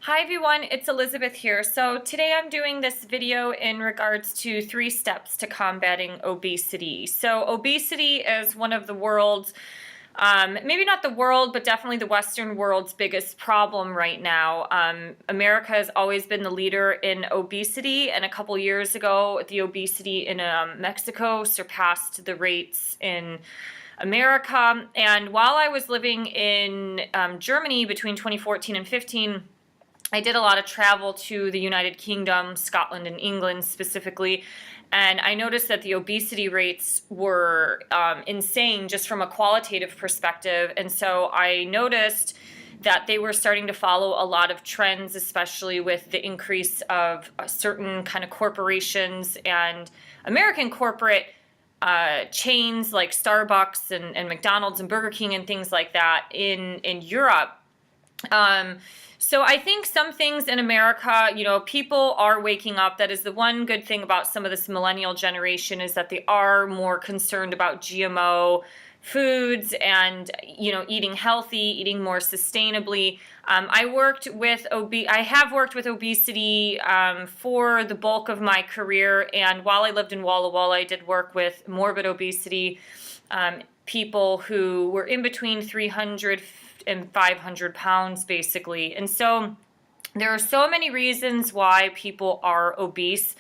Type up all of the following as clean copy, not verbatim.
Hi everyone, it's Elizabeth here. So today I'm doing this video in regards to 3 steps to combating obesity. So obesity is one of the world's, maybe not the world, but definitely the Western world's biggest problem right now. America has always been the leader in obesity, and a couple years ago, the obesity in Mexico surpassed the rates in America. And while I was living in Germany between 2014 and 15, I did a lot of travel to the United Kingdom, Scotland, and England specifically, and I noticed that the obesity rates were insane just from a qualitative perspective. And so I noticed that they were starting to follow a lot of trends, especially with the increase of certain kind of corporations and American corporate chains like Starbucks and McDonald's and Burger King and things like that in Europe. So I think some things in America, people are waking up. That is the one good thing about some of this millennial generation, is that they are more concerned about GMO foods and, eating healthy, eating more sustainably. I have worked with obesity for the bulk of my career, and while I lived in Walla Walla, I did work with morbid obesity people who were in between 300 and 500 pounds basically. And so there are so many reasons why people are obese.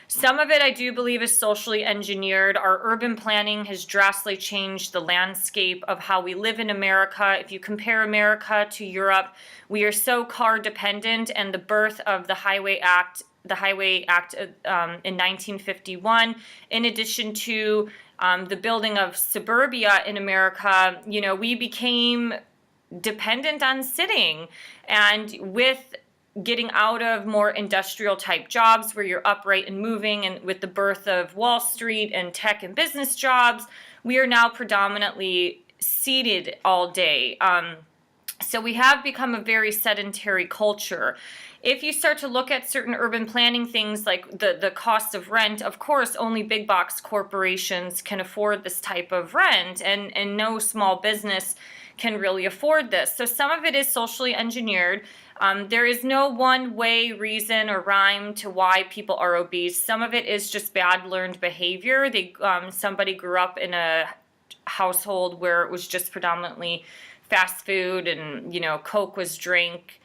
Some of it I do believe is socially engineered. Our urban planning has drastically changed the landscape of how we live in America. If you compare America to Europe, we are so car dependent, and the birth of the Highway Act in 1951, in addition to the building of suburbia in America, we became dependent on sitting. And with getting out of more industrial type jobs where you're upright and moving, and with the birth of Wall Street and tech and business jobs, we are now predominantly seated all day. So we have become a very sedentary culture. If you start to look at certain urban planning things like the cost of rent, of course, only big box corporations can afford this type of rent, and no small business can really afford this. So some of it is socially engineered. There is no one way, reason, or rhyme to why people are obese. Some of it is just bad learned behavior. Somebody grew up in a household where it was just predominantly fast food, and Coke was drink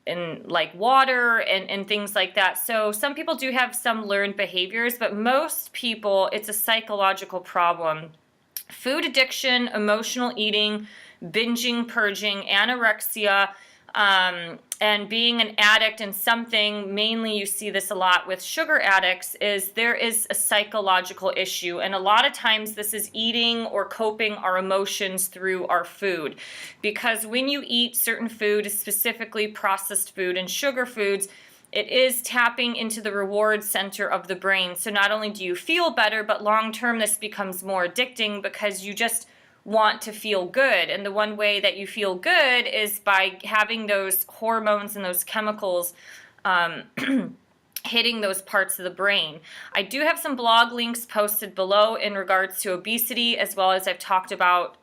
and like water and things like that. So some people do have some learned behaviors, but most people, it's a psychological problem. Food addiction, emotional eating, binging, purging, anorexia, and being an addict in something. Mainly you see this a lot with sugar addicts, is there is a psychological issue, and a lot of times this is eating or coping our emotions through our food. Because when you eat certain food, specifically processed food and sugar foods, it is tapping into the reward center of the brain. So not only do you feel better, but long term this becomes more addicting because you just want to feel good. And the one way that you feel good is by having those hormones and those chemicals hitting those parts of the brain. I do have some blog links posted below in regards to obesity, as well as I've talked about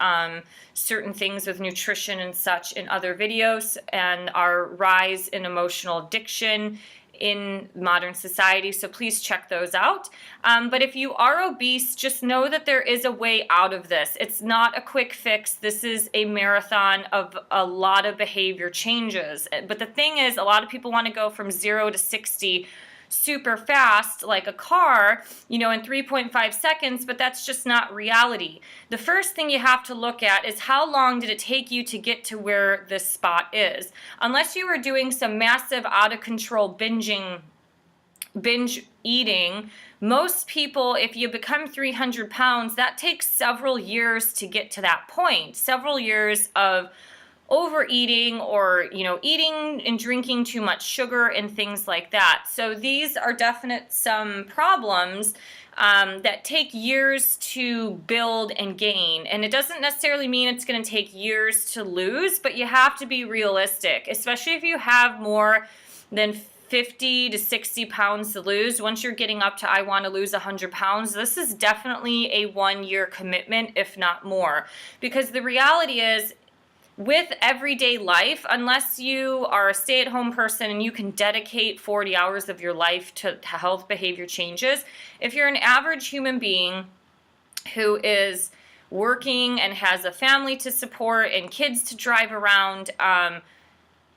certain things with nutrition and such in other videos, and our rise in emotional addiction in modern society, so please check those out. But if you are obese, just know that there is a way out of this. It's not a quick fix. This is a marathon of a lot of behavior changes. But the thing is, a lot of people want to go from 0 to 60 super fast, like a car, in 3.5 seconds, but that's just not reality. The first thing you have to look at is how long did it take you to get to where this spot is. Unless you were doing some massive out of control binge eating, most people, if you become 300 pounds, that takes several years to get to that point. Several years of overeating, or eating and drinking too much sugar and things like that. So these are definite some problems that take years to build and gain. And it doesn't necessarily mean it's going to take years to lose, but you have to be realistic, especially if you have more than 50 to 60 pounds to lose. Once you're getting up to, I want to lose 100 pounds, this is definitely a 1-year commitment, if not more. Because the reality is, with everyday life, unless you are a stay-at-home person and you can dedicate 40 hours of your life to health behavior changes, if you're an average human being who is working and has a family to support and kids to drive around,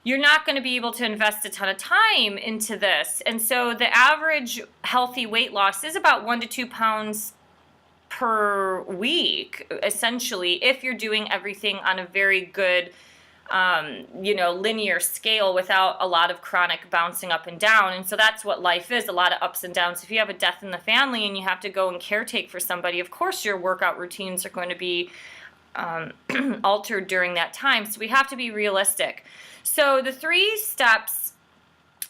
you're not going to be able to invest a ton of time into this. And so the average healthy weight loss is about 1 to 2 pounds per week, essentially, if you're doing everything on a very good, linear scale without a lot of chronic bouncing up and down. And so that's what life is, a lot of ups and downs. If you have a death in the family and you have to go and caretake for somebody, of course your workout routines are going to be altered during that time. So we have to be realistic. So the 3 steps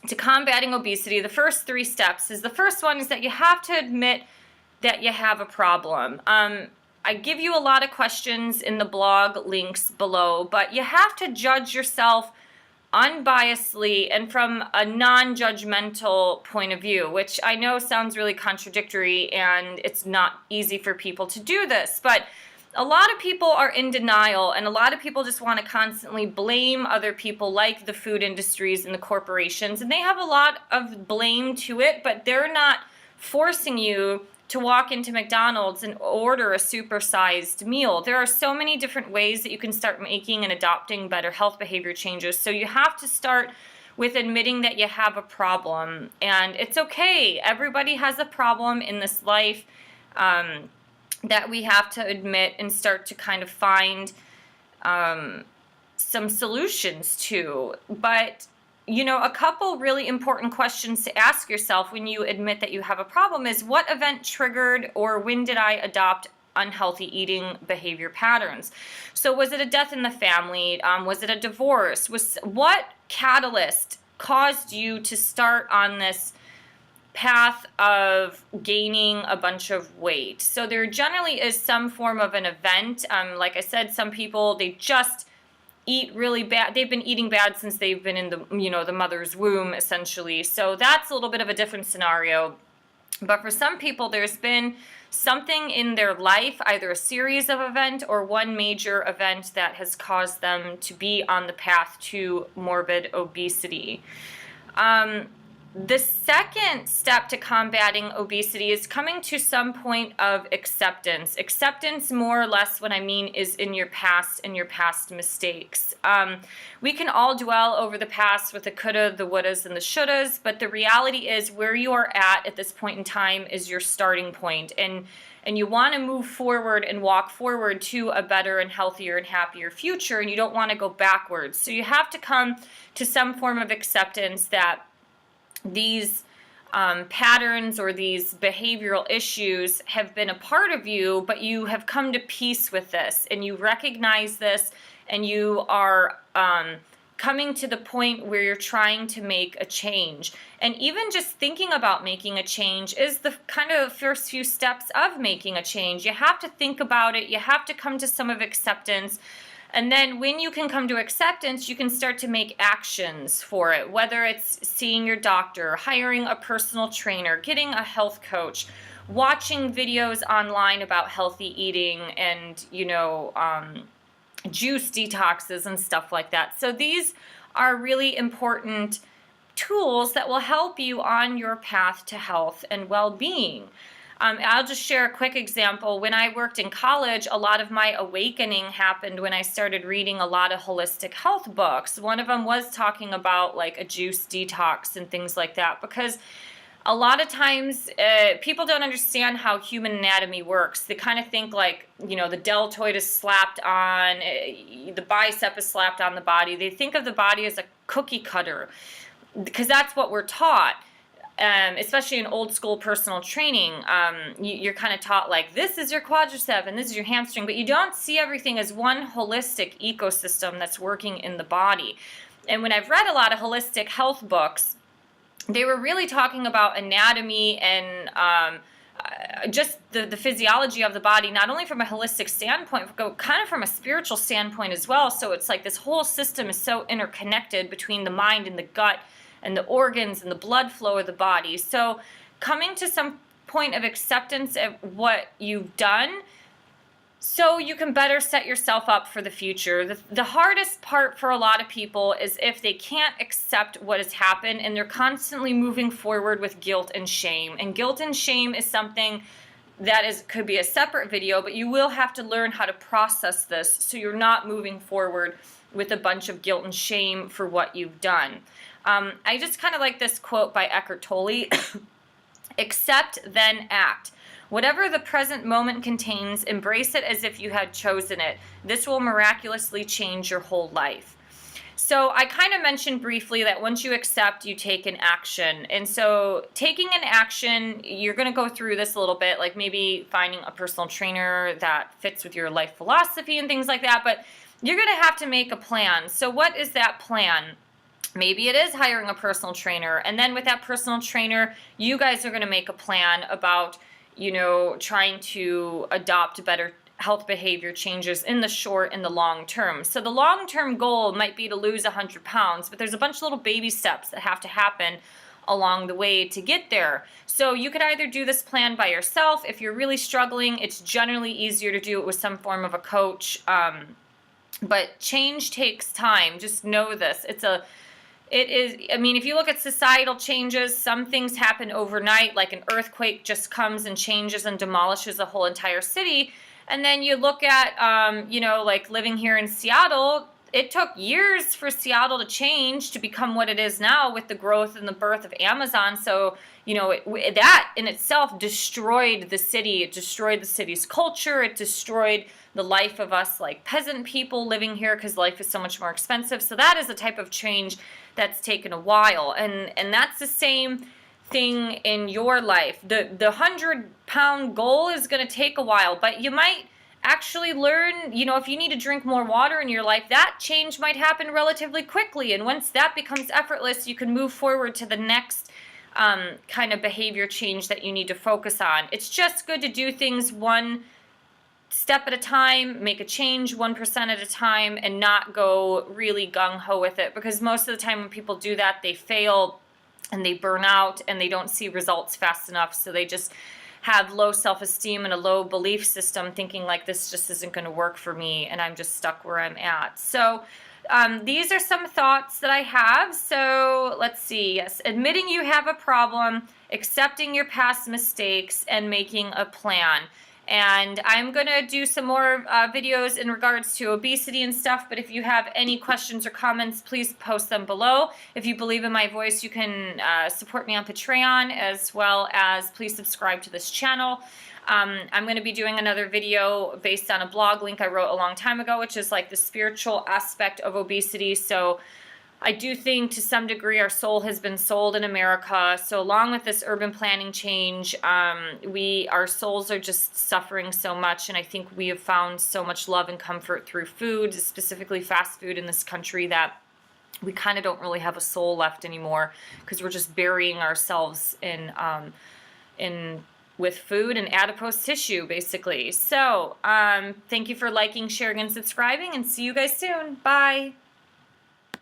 to combating obesity, the first 3 steps is, the first one is that you have to admit that you have a problem. I give you a lot of questions in the blog links below, but you have to judge yourself unbiasedly and from a non-judgmental point of view, which I know sounds really contradictory, and it's not easy for people to do this, but a lot of people are in denial, and a lot of people just want to constantly blame other people, like the food industries and the corporations, and they have a lot of blame to it, but they're not forcing you to walk into McDonald's and order a supersized meal. There are so many different ways that you can start making and adopting better health behavior changes. So you have to start with admitting that you have a problem. And it's okay. Everybody has a problem in this life that we have to admit and start to kind of find some solutions to. But a couple really important questions to ask yourself when you admit that you have a problem is, what event triggered or when did I adopt unhealthy eating behavior patterns? So was it a death in the family? Was it a divorce? What catalyst caused you to start on this path of gaining a bunch of weight? So there generally is some form of an event. Like I said, some people, they just eat really bad. They've been eating bad since they've been in the mother's womb, essentially. So that's a little bit of a different scenario. But for some people, there's been something in their life, either a series of events or one major event, that has caused them to be on the path to morbid obesity. The second step to combating obesity is coming to some point of acceptance. Acceptance, more or less, what I mean is in your past and your past mistakes. We can all dwell over the past with the coulda, the wouldas, and the shouldas, but the reality is where you are at this point in time is your starting point. And you want to move forward and walk forward to a better and healthier and happier future, and you don't want to go backwards. So you have to come to some form of acceptance that these patterns or these behavioral issues have been a part of you, but you have come to peace with this, and you recognize this, and you are coming to the point where you're trying to make a change. And even just thinking about making a change is the kind of first few steps of making a change. You have to think about it. You have to come to some of acceptance. And then when you can come to acceptance, you can start to make actions for it, whether it's seeing your doctor, hiring a personal trainer, getting a health coach, watching videos online about healthy eating and, juice detoxes and stuff like that. So these are really important tools that will help you on your path to health and well-being. I'll just share a quick example. When I worked in college, a lot of my awakening happened when I started reading a lot of holistic health books. One of them was talking about like a juice detox and things like that, because a lot of times people don't understand how human anatomy works. They kind of think like, the deltoid is slapped on, the bicep is slapped on the body. They think of the body as a cookie cutter because that's what we're taught. Especially in old school personal training, you're kind of taught like, this is your quadricep and this is your hamstring, but you don't see everything as one holistic ecosystem that's working in the body. And when I've read a lot of holistic health books, they were really talking about anatomy and just the physiology of the body, not only from a holistic standpoint, but kind of from a spiritual standpoint as well. So it's like this whole system is so interconnected between the mind and the gut and the organs and the blood flow of the body. So coming to some point of acceptance of what you've done so you can better set yourself up for the future. The hardest part for a lot of people is if they can't accept what has happened and they're constantly moving forward with guilt and shame. And guilt and shame is something that could be a separate video, but you will have to learn how to process this so you're not moving forward with a bunch of guilt and shame for what you've done. I just kind of like this quote by Eckhart Tolle: accept, then act. Whatever the present moment contains, embrace it as if you had chosen it. This will miraculously change your whole life. So I kind of mentioned briefly that once you accept, you take an action. And so taking an action, you're going to go through this a little bit, like maybe finding a personal trainer that fits with your life philosophy and things like that. But you're going to have to make a plan. So what is that plan? Maybe it is hiring a personal trainer. And then with that personal trainer, you guys are going to make a plan about, you know, trying to adopt better health behavior changes in the short and the long term. So the long-term goal might be to lose 100 pounds, but there's a bunch of little baby steps that have to happen along the way to get there. So you could either do this plan by yourself. If you're really struggling, it's generally easier to do it with some form of a coach. But change takes time. Just know this. I mean, if you look at societal changes, some things happen overnight, like an earthquake just comes and changes and demolishes a whole entire city. And then you look at, you know, like living here in Seattle, it took years for Seattle to change to become what it is now with the growth and the birth of Amazon. So, you know, that in itself destroyed the city. It destroyed the city's culture. It destroyed the life of us like peasant people living here because life is so much more expensive. So that is a type of change that's taken a while. And that's the same thing in your life. The 100-pound goal is going to take a while, but you might actually learn, you know, if you need to drink more water in your life, that change might happen relatively quickly. And once that becomes effortless, you can move forward to the next kind of behavior change that you need to focus on. It's just good to do things one step at a time, make a change 1% at a time, and not go really gung-ho with it, because most of the time when people do that, they fail and they burn out and they don't see results fast enough. So they just have low self-esteem and a low belief system, thinking like, this just isn't going to work for me and I'm just stuck where I'm at. So these are some thoughts that I have. So let's see. Yes, admitting you have a problem, accepting your past mistakes, and making a plan. And I'm going to do some more videos in regards to obesity and stuff, but if you have any questions or comments, please post them below. If you believe in my voice, you can support me on Patreon, as well as please subscribe to this channel. I'm going to be doing another video based on a blog link I wrote a long time ago, which is like the spiritual aspect of obesity. So I do think to some degree our soul has been sold in America. So along with this urban planning change, our souls are just suffering so much. And I think we have found so much love and comfort through food, specifically fast food in this country, that we kind of don't really have a soul left anymore, because we're just burying ourselves in with food and adipose tissue, basically. So thank you for liking, sharing, and subscribing, and see you guys soon. Bye.